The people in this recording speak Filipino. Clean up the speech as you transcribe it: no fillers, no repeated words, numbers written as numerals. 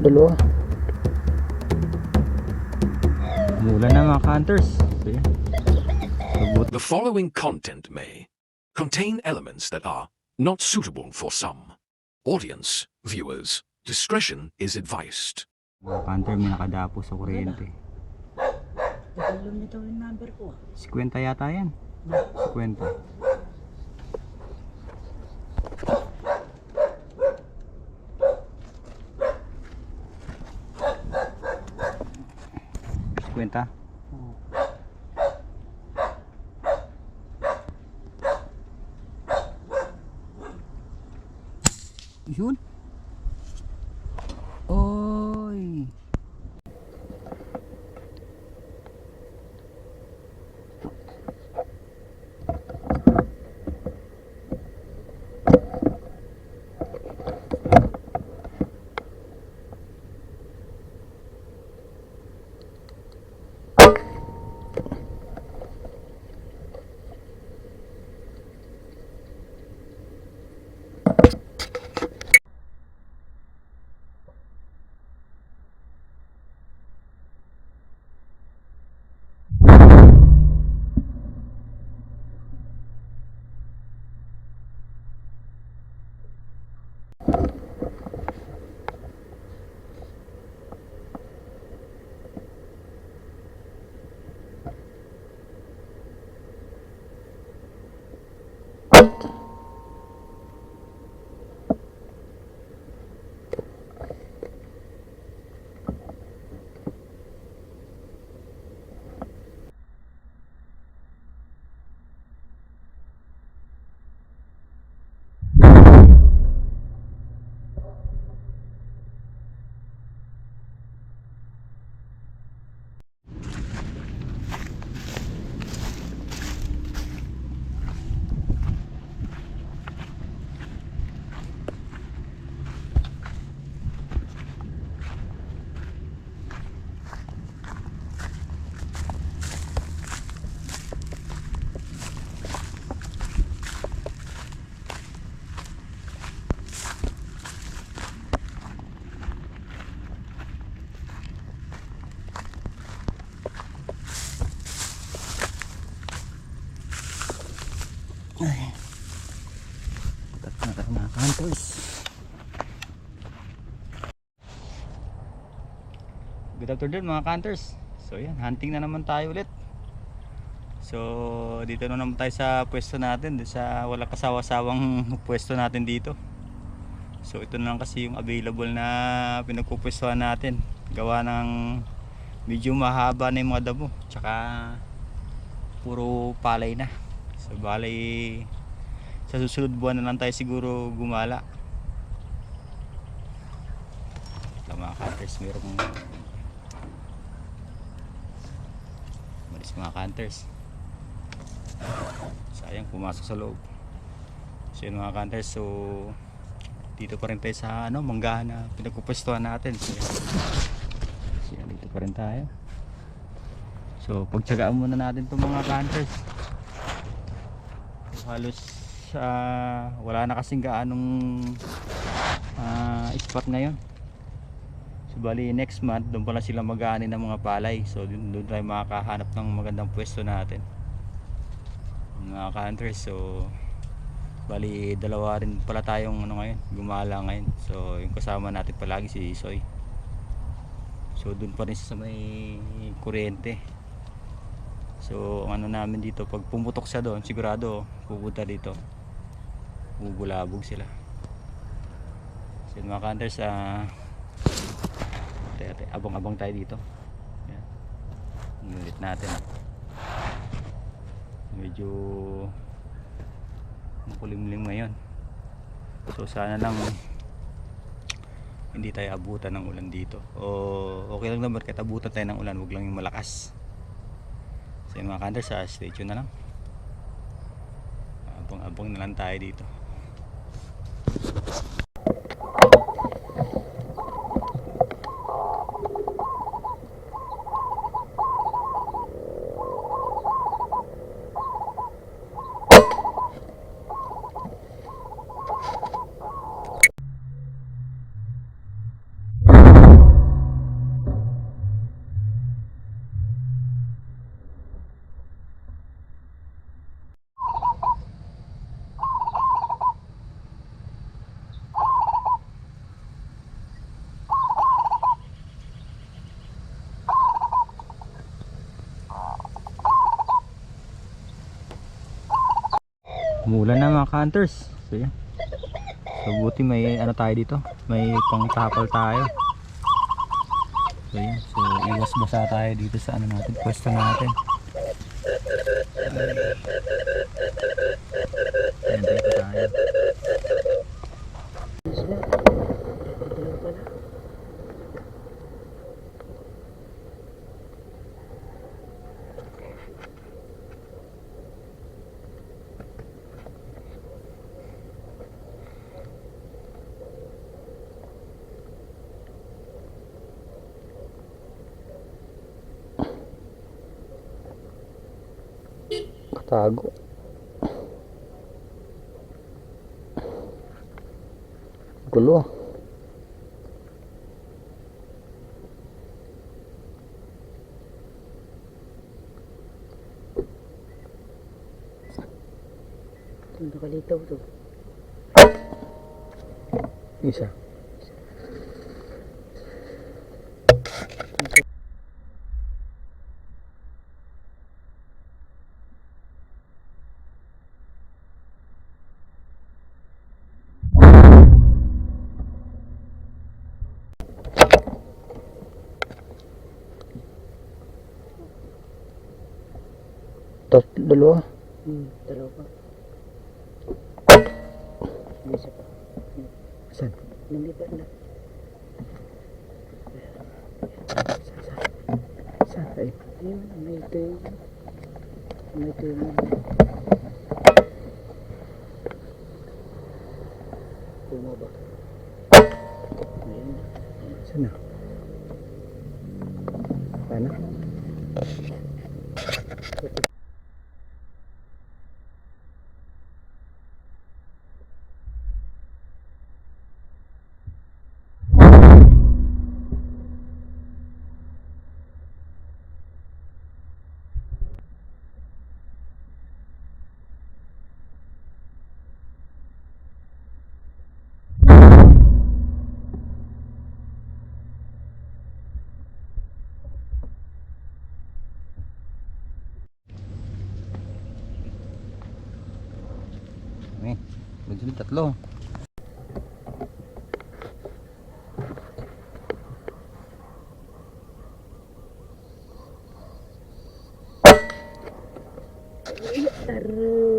Dalawa. Umulan na mga hunters. So, yan. The following content may contain elements that are not suitable for some. Audience, viewers, discretion is advised. Mga hunter, may nakadapo sa kuryente. Alam nito yung number ko. 50 yata yan. 50. Kwenta? Yun. Oy. Ay. Tatak na tayo mga hunters. Good afternoon mga hunters. So yan, hunting na naman tayo ulit. So dito na naman tayo sa pwesto natin, sa wala kasawa-sawang pwesto natin dito. So ito na lang kasi yung available na pinagpupwestuhan natin. Gawa ng medyo mahaba na yung mga damo, tsaka puro palay na. So bali sa susunod buwan na lang tayo siguro gumala. Ito mga hunters, mayroong malis mga hunters. Sayang pumasok sa loob. So yun mga hunters, so dito pa rin tayo sa manggahan na pinagpupwestuhan natin. So yan, dito pa rin tayo. So pagtsagaan muna natin itong mga hunters. Halos wala na kasing gaanong spot ngayon. So bali next month doon pala sila mag-aani ng mga palay. So doon tayo makakahanap ng magandang pwesto natin mga hunters. So bali dalawa rin pala tayong ngayon, gumala ngayon. So yung kasama natin palagi si Soy. So doon pa rin sa may kuryente. So ang namin dito, pag pumutok siya doon, sigurado pupunta dito, bubulabog sila. So yun mga hunters, abang-abang tayo dito. Yan, ngulit natin. Medyo makulimlim ngayon. So sana lang hindi tayo abutan ng ulan dito. O okay lang naman kahit abutan tayo ng ulan, huwag lang yung malakas. So yung mga hunters, stay tuned na lang. Abang-abang na lang tayo dito. Umulan na mga hunters. So yun. So buti may ano tayo dito. May pang-tapal tayo. So yun. So iwas basa tayo dito sa ano natin, pwesto natin. Hintay pa tayo. Sila. Dalawa pala. Katago. Gulo ah. Ito, nakalitaw to. Isa. Dalawa. Dalawa pa. May isa pa. Saan? Lumipat na. Saan? Ay. Ayun, may tuyo. May tuyo mo. Bumaba. Ayun. Saan na? Paano? Ayan. Medyo tatlo. Aray.